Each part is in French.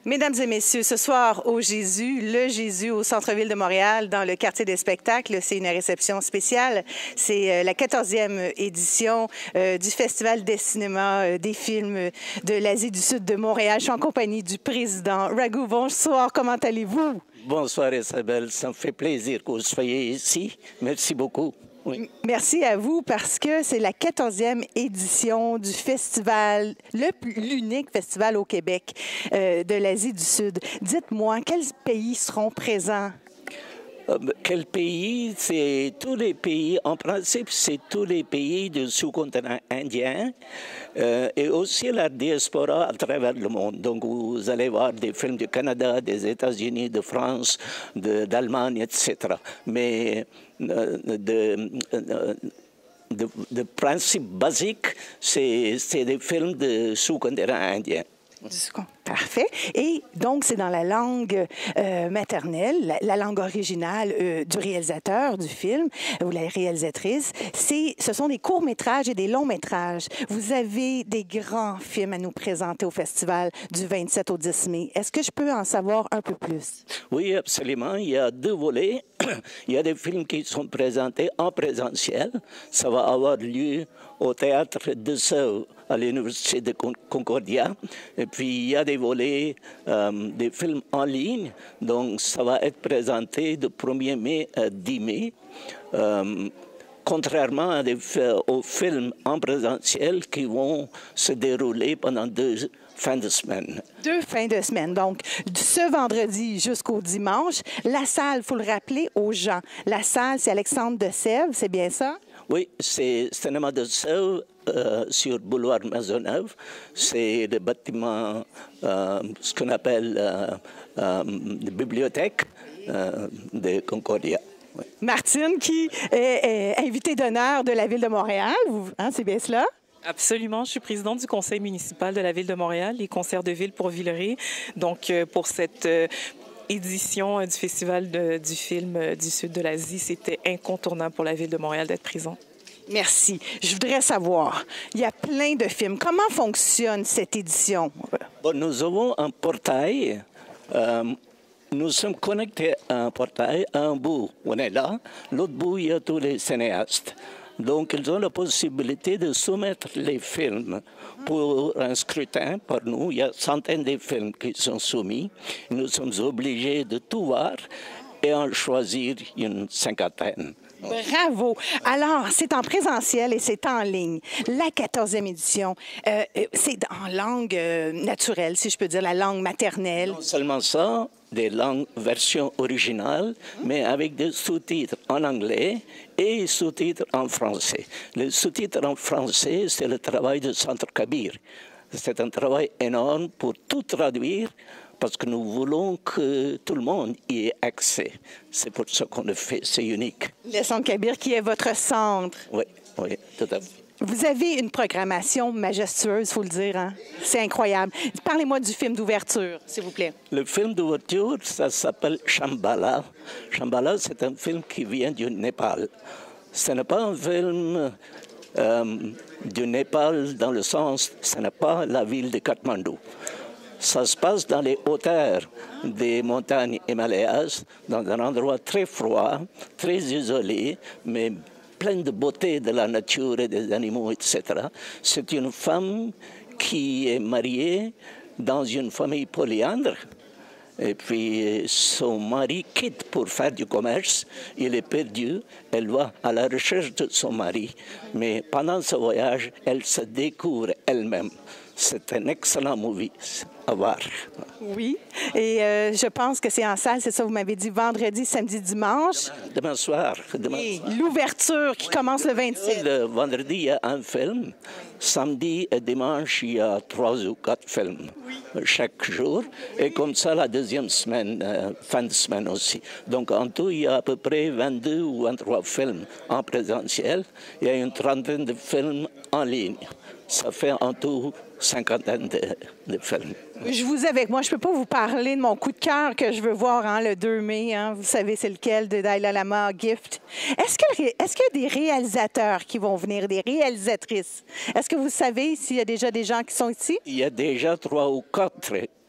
Mesdames et messieurs, ce soir au Jésus, le Jésus au centre-ville de Montréal, dans le quartier des spectacles, c'est une réception spéciale. C'est la 14e édition du Festival des cinémas, des films de l'Asie du Sud de Montréal. Je suis en compagnie du président Raghu. Bonsoir, comment allez-vous? Bonsoir Isabelle, ça me fait plaisir que vous soyez ici. Merci beaucoup. Oui. Merci à vous parce que c'est la 14e édition du festival, l'unique festival au Québec de l'Asie du Sud. Dites-moi, quels pays seront présents? Quel pays? C'est tous les pays, en principe, c'est tous les pays du sous-continent indien et aussi la diaspora à travers le monde. Donc, vous allez voir des films du Canada, des États-Unis, de France, d'Allemagne, etc. Mais de principe basique, c'est des films de sous-continent indien. Parfait. Et donc, c'est dans la langue maternelle, la langue originale du réalisateur du film ou la réalisatrice. Ce sont des courts-métrages et des longs-métrages. Vous avez des grands films à nous présenter au festival du 27 au 10 mai. Est-ce que je peux en savoir un peu plus? Oui, absolument. Il y a deux volets. Il y a des films qui sont présentés en présentiel. Ça va avoir lieu au Théâtre de Sceaux à l'Université de Concordia. Et puis, il y a des volets, des films en ligne. Donc, ça va être présenté de 1er mai à 10 mai. Contrairement aux films en présentiel qui vont se dérouler pendant 2 fins de semaine. 2 fins de semaine. Donc, ce vendredi jusqu'au dimanche, la salle, il faut le rappeler aux gens, la salle, c'est Alexandre de Sèvres, c'est bien ça? Oui, c'est Cinéma de Sceaux sur Boulevard Maisonneuve. C'est le bâtiment, ce qu'on appelle la bibliothèque de Concordia. Oui. Martine, qui est invitée d'honneur de la Ville de Montréal, hein, c'est bien cela? Absolument. Je suis présidente du conseil municipal de la Ville de Montréal, les concerts de ville pour Villeray. Donc, pour cette édition du Festival du film du Sud de l'Asie, c'était incontournable pour la Ville de Montréal d'être présente. Merci. Je voudrais savoir, il y a plein de films. Comment fonctionne cette édition? Bon, nous avons un portail. Nous sommes connectés à un portail. À un bout, on est là. L'autre bout, il y a tous les cinéastes. Donc, ils ont la possibilité de soumettre les films pour un scrutin par nous. Il y a centaines de films qui sont soumis. Nous sommes obligés de tout voir et en choisir une cinquantaine. Bravo! Alors, c'est en présentiel et c'est en ligne. La 14e édition, c'est en langue naturelle, si je peux dire, la langue maternelle. Non seulement ça, des langues version originale, mais avec des sous-titres en anglais et sous-titres en français. Les sous-titres en français, c'est le travail de Centre Kabir. C'est un travail énorme pour tout traduire, parce que nous voulons que tout le monde y ait accès. C'est pour ça qu'on le fait, c'est unique. Le Centre Kabir qui est votre centre. Oui, oui, tout à fait. Vous avez une programmation majestueuse, il faut le dire. Hein? C'est incroyable. Parlez-moi du film d'ouverture, s'il vous plaît. Le film d'ouverture, ça s'appelle Shambhala. Shambhala, c'est un film qui vient du Népal. Ce n'est pas un film du Népal dans le sens, ce n'est pas la ville de Katmandou. Ça se passe dans les hauteurs des montagnes himalayas, dans un endroit très froid, très isolé, mais plein de beauté de la nature et des animaux, etc. C'est une femme qui est mariée dans une famille polyandre. Et puis son mari quitte pour faire du commerce, il est perdu, elle va à la recherche de son mari. Mais pendant ce voyage, elle se découvre elle-même. C'est un excellent movie à voir. Oui, et je pense que c'est en salle, c'est ça, vous m'avez dit, vendredi, samedi, dimanche. Demain soir. Et l'ouverture qui commence le 26. Le vendredi, il y a un film. Samedi et dimanche, il y a 3 ou 4 films chaque jour. Et comme ça, la deuxième semaine, fin de semaine aussi. Donc, en tout, il y a à peu près 22 ou 23 films en présentiel. Il y a une trentaine de films en ligne. Ça fait en tout 50 de films. Je vous ai avec moi. Je ne peux pas vous parler de mon coup de cœur que je veux voir le 2 mai. Hein. Vous savez, c'est lequel de Dalai Lama, Gift. Est-ce qu'il y a des réalisateurs qui vont venir, des réalisatrices? Est-ce que vous savez s'il y a déjà des gens qui sont ici? Il y a déjà 3 ou 4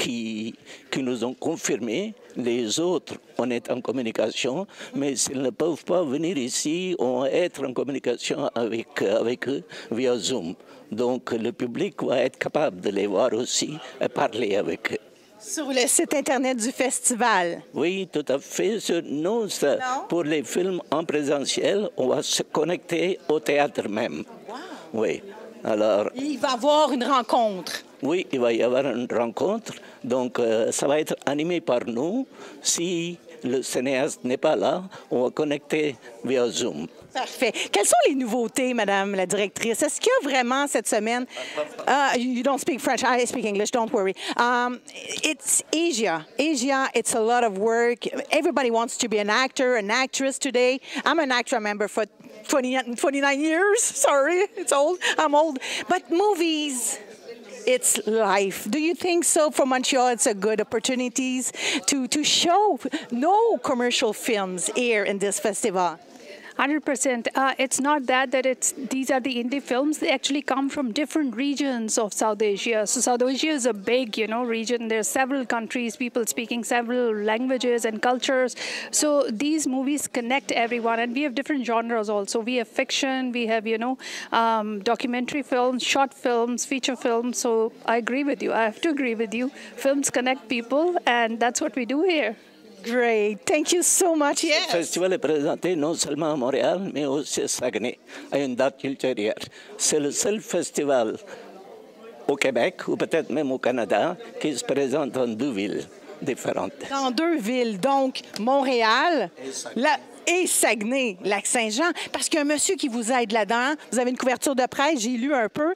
qui nous ont confirmé. Les autres, on est en communication, mais s'ils ne peuvent pas venir ici, on va être en communication avec eux via Zoom. Donc, le public va être capable de les voir aussi et parler avec eux. Sur le site Internet du festival. Oui, tout à fait. Non, pour les films en présentiel, on va se connecter au théâtre même. Wow. Oui. Alors, il va y avoir une rencontre. Oui, il va y avoir une rencontre. Donc, ça va être animé par nous. Si le cinéaste n'est pas là, on va connecter via Zoom. Parfait. Quelles sont les nouveautés, Madame la directrice? Est-ce qu'il y a vraiment cette semaine... you don't speak French. I speak English. Don't worry. It's Asia. Asia, it's a lot of work. Everybody wants to be an actor, an actress today. I'm an actor member for 29 years. Sorry, it's old. I'm old. But movies... It's life. Do you think so? For Montreal, it's a good opportunity to show no commercial films here in this festival. 100%. It's not that these are the indie films. They actually come from different regions of South Asia. So South Asia is a big, region. There's several countries, people speaking several languages and cultures. So these movies connect everyone, and we have different genres also. We have fiction, we have, documentary films, short films, feature films. So I agree with you. I have to agree with you. Films connect people, and that's what we do here. Great. Thank you so much. Yes. Le festival est présenté non seulement à Montréal, mais aussi à Saguenay, à une date ultérieure. C'est le seul festival au Québec, ou peut-être même au Canada, qui se présente dans 2 villes différentes. Dans 2 villes, donc Montréal et Saguenay, Lac-Saint-Jean, parce qu'il y a un monsieur qui vous aide là-dedans. Vous avez une couverture de presse, j'ai lu un peu.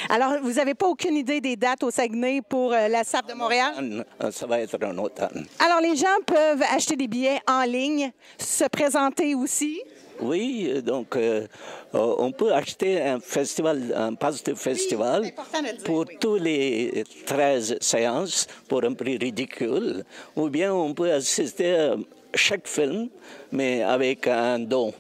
Alors, vous n'avez pas aucune idée des dates au Saguenay pour la SAP de Montréal? Ça va être en automne. Alors, les gens peuvent acheter des billets en ligne, se présenter aussi? Oui, donc on peut acheter un pass de festival pour tous les 13 séances pour un prix ridicule, ou bien on peut assister à chaque film, mais avec un don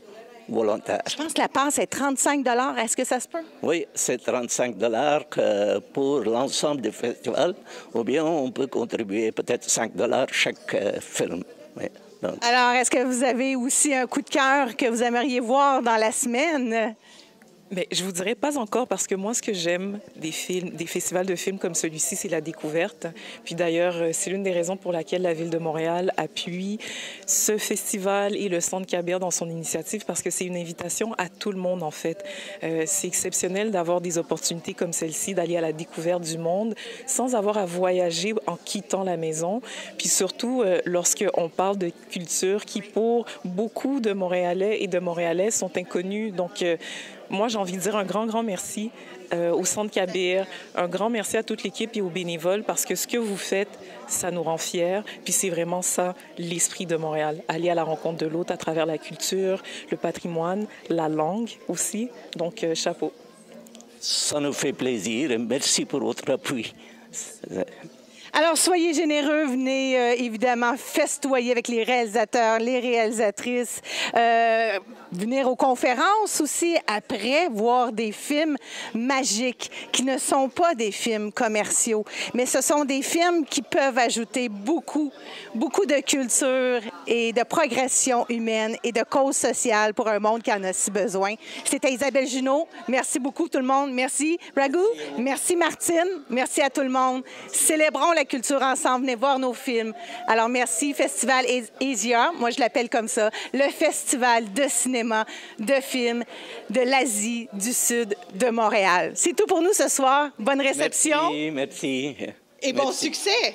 volontaire. Je pense que la passe est 35 $. Est-ce que ça se peut? Oui, c'est 35 $ pour l'ensemble du festival, ou bien on peut contribuer peut-être 5 $ chaque film. Oui. Donc. Alors, est-ce que vous avez aussi un coup de cœur que vous aimeriez voir dans la semaine? Mais je vous dirais pas encore, parce que moi, ce que j'aime des festivals de films comme celui-ci, c'est la découverte. Puis d'ailleurs, c'est l'une des raisons pour laquelle la Ville de Montréal appuie ce festival et le Centre Kabir dans son initiative, parce que c'est une invitation à tout le monde, en fait. C'est exceptionnel d'avoir des opportunités comme celle-ci, d'aller à la découverte du monde sans avoir à voyager en quittant la maison. Puis surtout, lorsqu'on parle de culture qui, pour beaucoup de Montréalais et de Montréalaises, sont inconnus. Donc, moi, j'ai envie de dire un grand merci au Centre Kabir, un grand merci à toute l'équipe et aux bénévoles, parce que ce que vous faites, ça nous rend fiers. Puis c'est vraiment ça, l'esprit de Montréal. Aller à la rencontre de l'autre à travers la culture, le patrimoine, la langue aussi. Donc, chapeau. Ça nous fait plaisir et merci pour votre appui. Alors, soyez généreux, venez évidemment festoyer avec les réalisateurs, les réalisatrices, venir aux conférences aussi après, voir des films magiques qui ne sont pas des films commerciaux, mais ce sont des films qui peuvent ajouter beaucoup de culture et de progression humaine et de cause sociale pour un monde qui en a si besoin. C'était Isabelle Junot. Merci beaucoup tout le monde. Merci Raghu. Merci Martine. Merci à tout le monde. Célébrons la culture ensemble. Venez voir nos films. Alors merci Festival Asia. Moi je l'appelle comme ça. Le festival de cinéma, de films de l'Asie du Sud de Montréal. C'est tout pour nous ce soir. Bonne réception. Merci. Et bon succès.